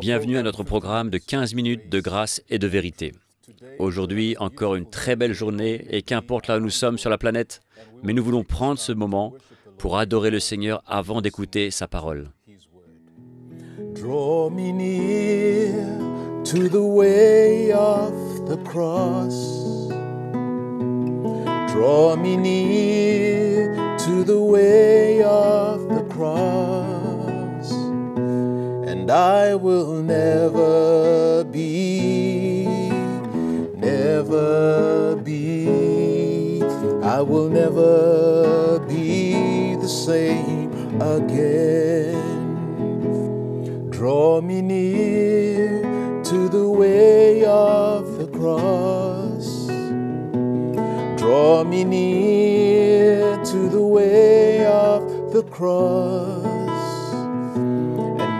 Bienvenue à notre programme de 15 minutes de grâce et de vérité. Aujourd'hui, encore une très belle journée et qu'importe là où nous sommes sur la planète, mais nous voulons prendre ce moment pour adorer le Seigneur avant d'écouter sa parole. Draw me near to the way of the cross. Draw me near to the way of the cross. And I will never be, I will never be the same again. Draw me near to the way of the cross. Draw me near to the way of the cross.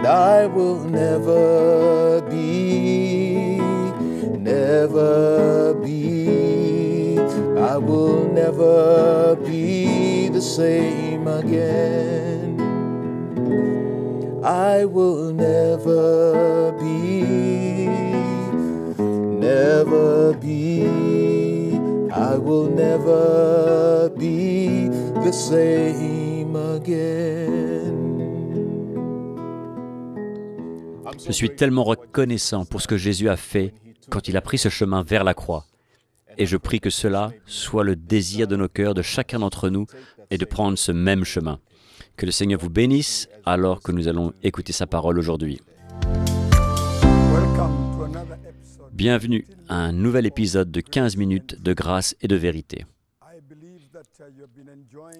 And I will never be, I will never be the same again. I will never be, I will never be the same again. Je suis tellement reconnaissant pour ce que Jésus a fait quand il a pris ce chemin vers la croix. Et je prie que cela soit le désir de nos cœurs, de chacun d'entre nous, et de prendre ce même chemin. Que le Seigneur vous bénisse alors que nous allons écouter sa parole aujourd'hui. Bienvenue à un nouvel épisode de 15 minutes de grâce et de vérité.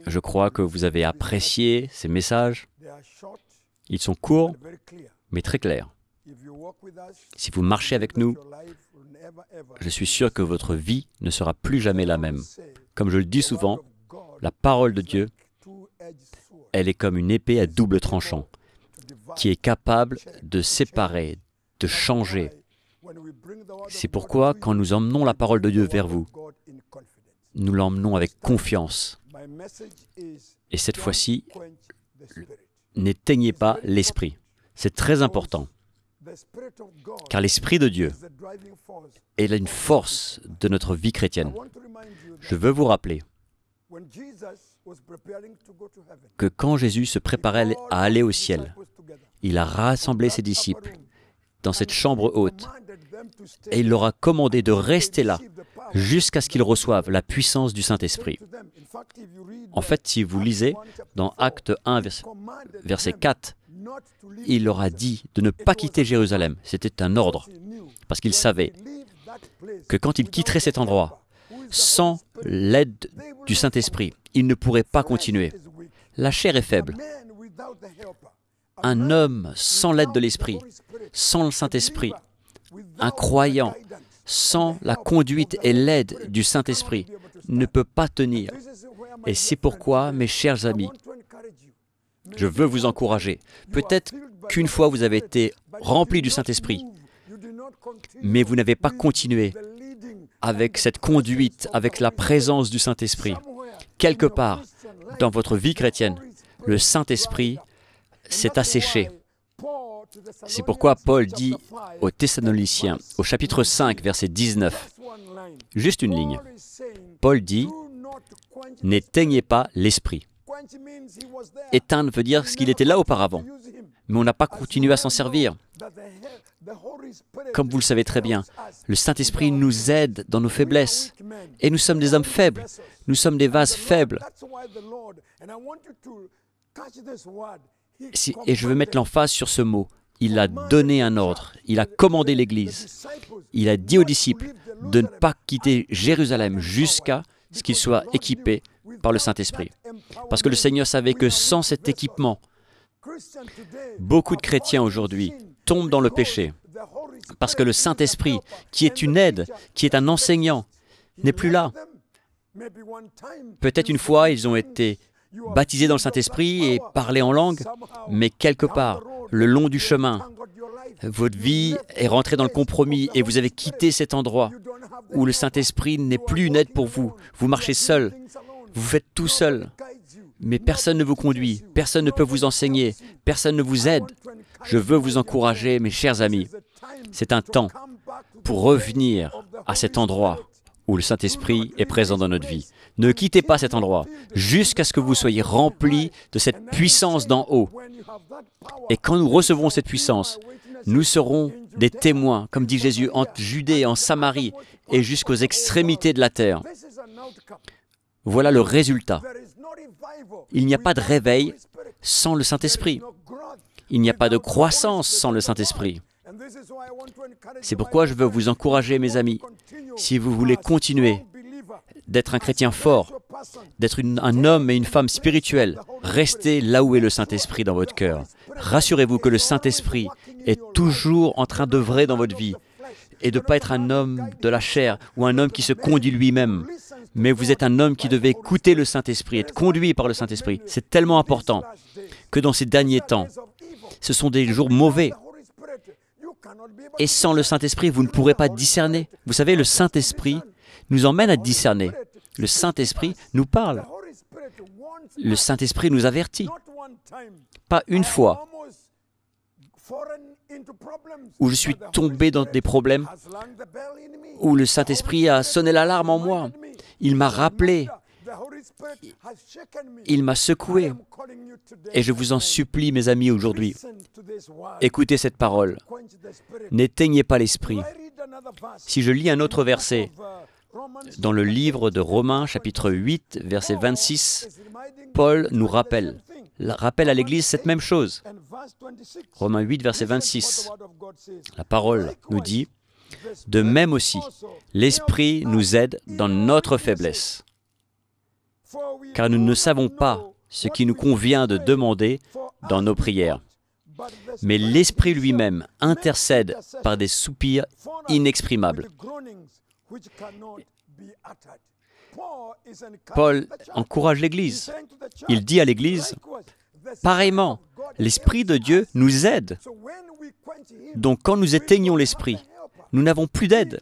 Je crois que vous avez apprécié ces messages. Ils sont courts, mais très clairs. Si vous marchez avec nous, je suis sûr que votre vie ne sera plus jamais la même. Comme je le dis souvent, la parole de Dieu, elle est comme une épée à double tranchant, qui est capable de séparer, de changer. C'est pourquoi, quand nous emmenons la parole de Dieu vers vous, nous l'emmenons avec confiance. Et cette fois-ci, n'éteignez pas l'esprit. C'est très important, car l'Esprit de Dieu est une force de notre vie chrétienne. Je veux vous rappeler que quand Jésus se préparait à aller au ciel, il a rassemblé ses disciples dans cette chambre haute et il leur a commandé de rester là jusqu'à ce qu'ils reçoivent la puissance du Saint-Esprit. En fait, si vous lisez dans Acte 1, verset 4, il leur a dit de ne pas quitter Jérusalem. C'était un ordre, parce qu'il savait que quand ils quitteraient cet endroit, sans l'aide du Saint-Esprit, ils ne pourraient pas continuer. La chair est faible. Un homme sans l'aide de l'Esprit, sans le Saint-Esprit, un croyant, sans la conduite et l'aide du Saint-Esprit, ne peut pas tenir. Et c'est pourquoi, mes chers amis, je veux vous encourager. Peut-être qu'une fois vous avez été rempli du Saint-Esprit, mais vous n'avez pas continué avec cette conduite, avec la présence du Saint-Esprit. Quelque part, dans votre vie chrétienne, le Saint-Esprit s'est asséché. C'est pourquoi Paul dit aux Thessaloniciens, au chapitre 5, verset 19, juste une ligne. Paul dit, « N'éteignez pas l'Esprit ». Éteindre veut dire qu'il était là auparavant, mais on n'a pas continué à s'en servir. Comme vous le savez très bien, le Saint-Esprit nous aide dans nos faiblesses. Et nous sommes des hommes faibles. Nous sommes des vases faibles. Et je veux mettre l'emphase sur ce mot. Il a donné un ordre. Il a commandé l'Église. Il a dit aux disciples de ne pas quitter Jérusalem jusqu'à ce qu'ils soient équipés par le Saint-Esprit. Parce que le Seigneur savait que sans cet équipement, beaucoup de chrétiens aujourd'hui tombent dans le péché. Parce que le Saint-Esprit, qui est une aide, qui est un enseignant, n'est plus là. Peut-être une fois, ils ont été baptisés dans le Saint-Esprit et parlé en langue, mais quelque part, le long du chemin, votre vie est rentrée dans le compromis et vous avez quitté cet endroit où le Saint-Esprit n'est plus une aide pour vous. Vous marchez seul, vous faites tout seul. Mais personne ne vous conduit, personne ne peut vous enseigner, personne ne vous aide. Je veux vous encourager, mes chers amis. C'est un temps pour revenir à cet endroit où le Saint-Esprit est présent dans notre vie. Ne quittez pas cet endroit jusqu'à ce que vous soyez remplis de cette puissance d'en haut. Et quand nous recevrons cette puissance, nous serons des témoins, comme dit Jésus, en Judée, en Samarie et jusqu'aux extrémités de la terre. Voilà le résultat. Il n'y a pas de réveil sans le Saint-Esprit. Il n'y a pas de croissance sans le Saint-Esprit. C'est pourquoi je veux vous encourager, mes amis, si vous voulez continuer d'être un chrétien fort, d'être un homme et une femme spirituels, restez là où est le Saint-Esprit dans votre cœur. Rassurez-vous que le Saint-Esprit est toujours en train d'œuvrer dans votre vie et de ne pas être un homme de la chair ou un homme qui se conduit lui-même. Mais vous êtes un homme qui devait écouter le Saint-Esprit, être conduit par le Saint-Esprit. C'est tellement important que dans ces derniers temps, ce sont des jours mauvais. Et sans le Saint-Esprit, vous ne pourrez pas discerner. Vous savez, le Saint-Esprit nous emmène à discerner. Le Saint-Esprit nous parle. Le Saint-Esprit nous avertit. Pas une fois où je suis tombé dans des problèmes, où le Saint-Esprit a sonné l'alarme en moi. Il m'a rappelé, il m'a secoué. Et je vous en supplie, mes amis, aujourd'hui, écoutez cette parole. N'éteignez pas l'esprit. Si je lis un autre verset, dans le livre de Romains, chapitre 8, verset 26, Paul nous rappelle à l'Église cette même chose. Romains 8, verset 26. La parole nous dit, « De même aussi, l'Esprit nous aide dans notre faiblesse, car nous ne savons pas ce qui nous convient de demander dans nos prières. Mais l'Esprit lui-même intercède par des soupirs inexprimables. » Paul encourage l'Église. Il dit à l'Église, pareillement, l'Esprit de Dieu nous aide. Donc quand nous éteignons l'Esprit, nous n'avons plus d'aide.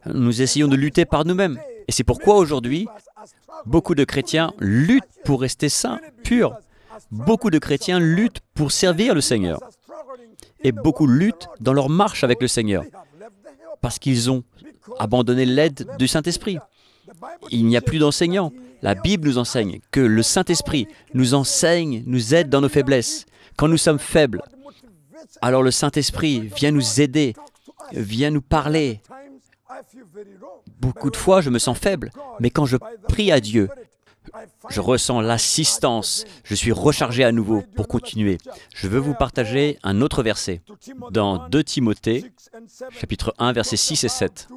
Nous essayons de lutter par nous-mêmes. Et c'est pourquoi aujourd'hui, beaucoup de chrétiens luttent pour rester saints, purs. Beaucoup de chrétiens luttent pour servir le Seigneur. Et beaucoup luttent dans leur marche avec le Seigneur, parce qu'ils ont abandonné l'aide du Saint-Esprit. Il n'y a plus d'enseignants. La Bible nous enseigne que le Saint-Esprit nous enseigne, nous aide dans nos faiblesses. Quand nous sommes faibles, alors le Saint-Esprit vient nous aider, vient nous parler. Beaucoup de fois, je me sens faible, mais quand je prie à Dieu, je ressens l'assistance, je suis rechargé à nouveau pour continuer. Je veux vous partager un autre verset, dans 2 Timothée, chapitre 1, versets 6 et 7.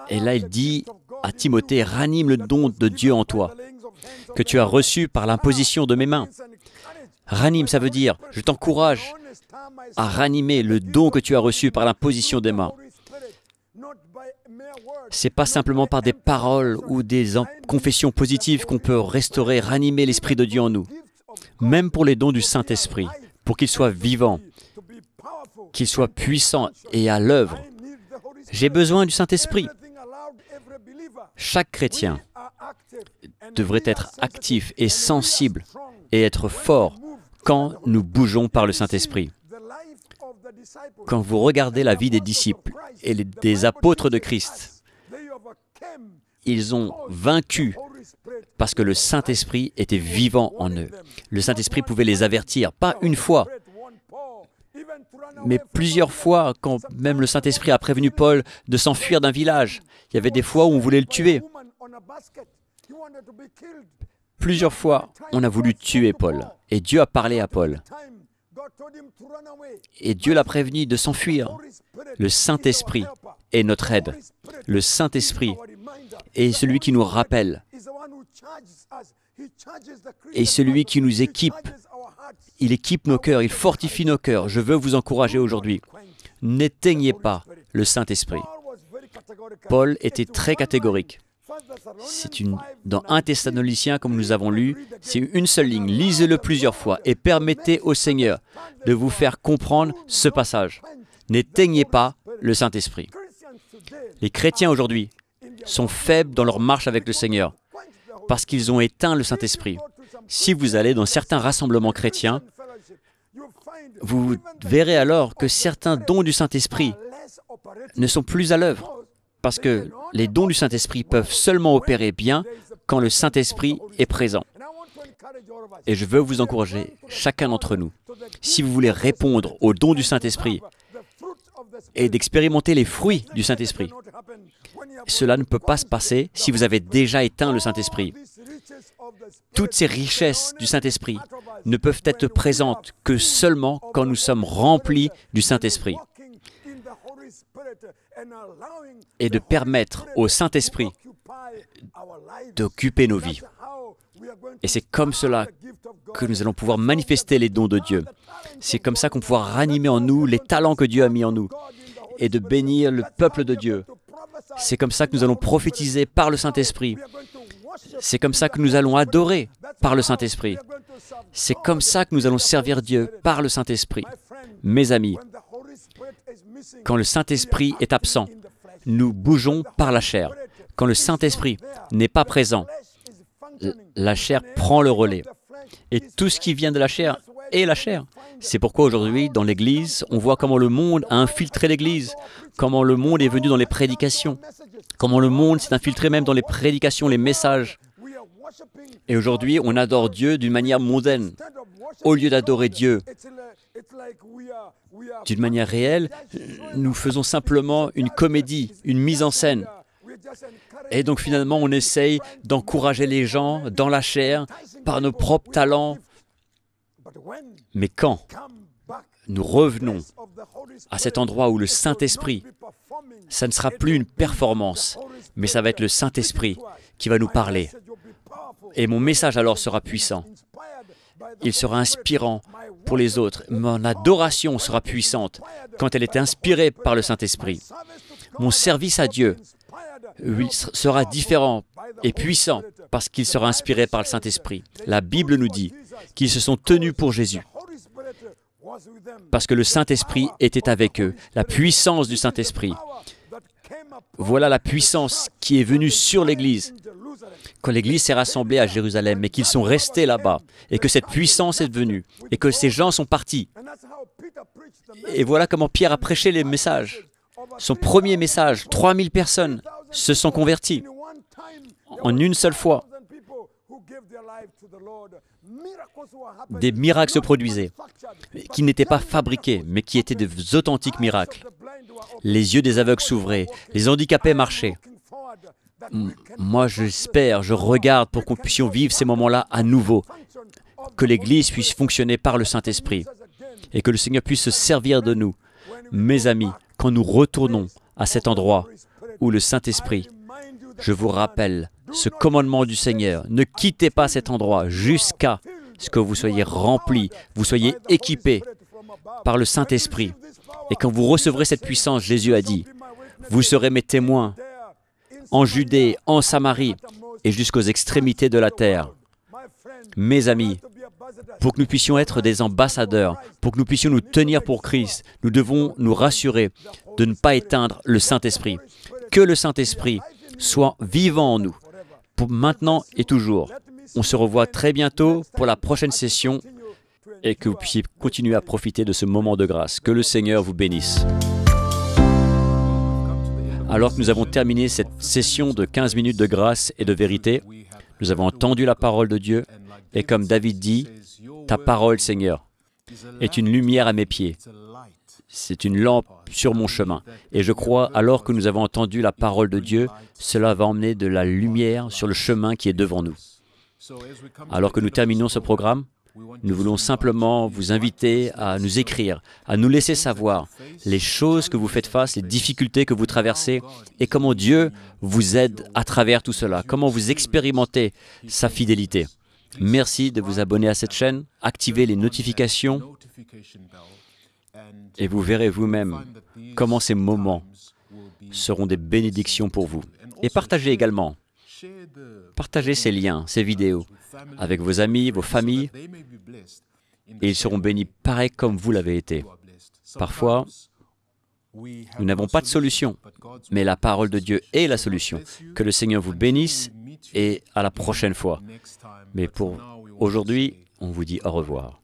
Et là, il dit à Timothée, « Ranime le don de Dieu en toi, que tu as reçu par l'imposition de mes mains. » Ranime, ça veut dire, je t'encourage à ranimer le don que tu as reçu par l'imposition des mains. Ce n'est pas simplement par des paroles ou des confessions positives qu'on peut restaurer, ranimer l'Esprit de Dieu en nous. Même pour les dons du Saint-Esprit, pour qu'ils soient vivants, qu'ils soient puissants et à l'œuvre. J'ai besoin du Saint-Esprit. Chaque chrétien devrait être actif et sensible et être fort quand nous bougeons par le Saint-Esprit. Quand vous regardez la vie des disciples et des apôtres de Christ, ils ont vaincu parce que le Saint-Esprit était vivant en eux. Le Saint-Esprit pouvait les avertir, pas une fois, mais plusieurs fois, quand même le Saint-Esprit a prévenu Paul de s'enfuir d'un village. Il y avait des fois où on voulait le tuer. Plusieurs fois, on a voulu tuer Paul. Et Dieu a parlé à Paul. Et Dieu l'a prévenu de s'enfuir. Le Saint-Esprit est notre aide. Le Saint-Esprit est celui qui nous rappelle. Et celui qui nous équipe. Il équipe nos cœurs, il fortifie nos cœurs. Je veux vous encourager aujourd'hui. N'éteignez pas le Saint-Esprit. Paul était très catégorique. Dans 1 Thessaloniciens, comme nous avons lu, c'est une seule ligne. Lisez-le plusieurs fois et permettez au Seigneur de vous faire comprendre ce passage. N'éteignez pas le Saint-Esprit. Les chrétiens aujourd'hui sont faibles dans leur marche avec le Seigneur. parce qu'ils ont éteint le Saint-Esprit. Si vous allez dans certains rassemblements chrétiens, vous verrez alors que certains dons du Saint-Esprit ne sont plus à l'œuvre, parce que les dons du Saint-Esprit peuvent seulement opérer bien quand le Saint-Esprit est présent. Et je veux vous encourager, chacun d'entre nous, si vous voulez répondre aux dons du Saint-Esprit et d'expérimenter les fruits du Saint-Esprit, cela ne peut pas se passer si vous avez déjà éteint le Saint-Esprit. Toutes ces richesses du Saint-Esprit ne peuvent être présentes que seulement quand nous sommes remplis du Saint-Esprit. Et de permettre au Saint-Esprit d'occuper nos vies. Et c'est comme cela que nous allons pouvoir manifester les dons de Dieu. C'est comme ça qu'on pourra ranimer en nous les talents que Dieu a mis en nous et de bénir le peuple de Dieu. C'est comme ça que nous allons prophétiser par le Saint-Esprit. C'est comme ça que nous allons adorer par le Saint-Esprit. C'est comme ça que nous allons servir Dieu par le Saint-Esprit. Mes amis, quand le Saint-Esprit est absent, nous bougeons par la chair. Quand le Saint-Esprit n'est pas présent, la chair prend le relais. Et tout ce qui vient de la chair est la chair. C'est pourquoi aujourd'hui, dans l'Église, on voit comment le monde a infiltré l'Église, comment le monde est venu dans les prédications, comment le monde s'est infiltré même dans les prédications, les messages. Et aujourd'hui, on adore Dieu d'une manière mondaine. Au lieu d'adorer Dieu d'une manière réelle, nous faisons simplement une comédie, une mise en scène. Et donc finalement, on essaye d'encourager les gens dans la chair, par nos propres talents. Mais quand nous revenons à cet endroit où le Saint-Esprit, ça ne sera plus une performance, mais ça va être le Saint-Esprit qui va nous parler. Et mon message alors sera puissant. Il sera inspirant pour les autres. Mon adoration sera puissante quand elle est inspirée par le Saint-Esprit. Mon service à Dieu sera différent et puissant parce qu'il sera inspiré par le Saint-Esprit. La Bible nous dit qu'ils se sont tenus pour Jésus parce que le Saint-Esprit était avec eux, la puissance du Saint-Esprit. Voilà la puissance qui est venue sur l'Église quand l'Église s'est rassemblée à Jérusalem, mais qu'ils sont restés là-bas, et que cette puissance est venue, et que ces gens sont partis. Et voilà comment Pierre a prêché les messages. Son premier message, 3000 personnes se sont converties en une seule fois. Des miracles se produisaient, qui n'étaient pas fabriqués, mais qui étaient des authentiques miracles. Les yeux des aveugles s'ouvraient, les handicapés marchaient. Moi, j'espère, je regarde pour qu'on puisse vivre ces moments-là à nouveau, que l'Église puisse fonctionner par le Saint-Esprit et que le Seigneur puisse se servir de nous. Mes amis, quand nous retournons à cet endroit où le Saint-Esprit, je vous rappelle ce commandement du Seigneur, ne quittez pas cet endroit jusqu'à ce que vous soyez remplis, vous soyez équipés par le Saint-Esprit. Et quand vous recevrez cette puissance, Jésus a dit, vous serez mes témoins en Judée, en Samarie et jusqu'aux extrémités de la terre. Mes amis, pour que nous puissions être des ambassadeurs, pour que nous puissions nous tenir pour Christ, nous devons nous rassurer de ne pas éteindre le Saint-Esprit. Que le Saint-Esprit soit vivant en nous, pour maintenant et toujours. On se revoit très bientôt pour la prochaine session et que vous puissiez continuer à profiter de ce moment de grâce. Que le Seigneur vous bénisse. Alors que nous avons terminé cette session de 15 minutes de grâce et de vérité, nous avons entendu la parole de Dieu et comme David dit, « Ta parole, Seigneur, est une lumière à mes pieds. C'est une lampe sur mon chemin. » Et je crois, alors que nous avons entendu la parole de Dieu, cela va emmener de la lumière sur le chemin qui est devant nous. Alors que nous terminons ce programme, nous voulons simplement vous inviter à nous écrire, à nous laisser savoir les choses que vous faites face, les difficultés que vous traversez et comment Dieu vous aide à travers tout cela, comment vous expérimentez sa fidélité. Merci de vous abonner à cette chaîne, activez les notifications et vous verrez vous-même comment ces moments seront des bénédictions pour vous. Et partagez également. Partagez ces liens, ces vidéos avec vos amis, vos familles, et ils seront bénis pareil comme vous l'avez été. Parfois, nous n'avons pas de solution, mais la parole de Dieu est la solution. Que le Seigneur vous bénisse et à la prochaine fois. Mais pour aujourd'hui, on vous dit au revoir.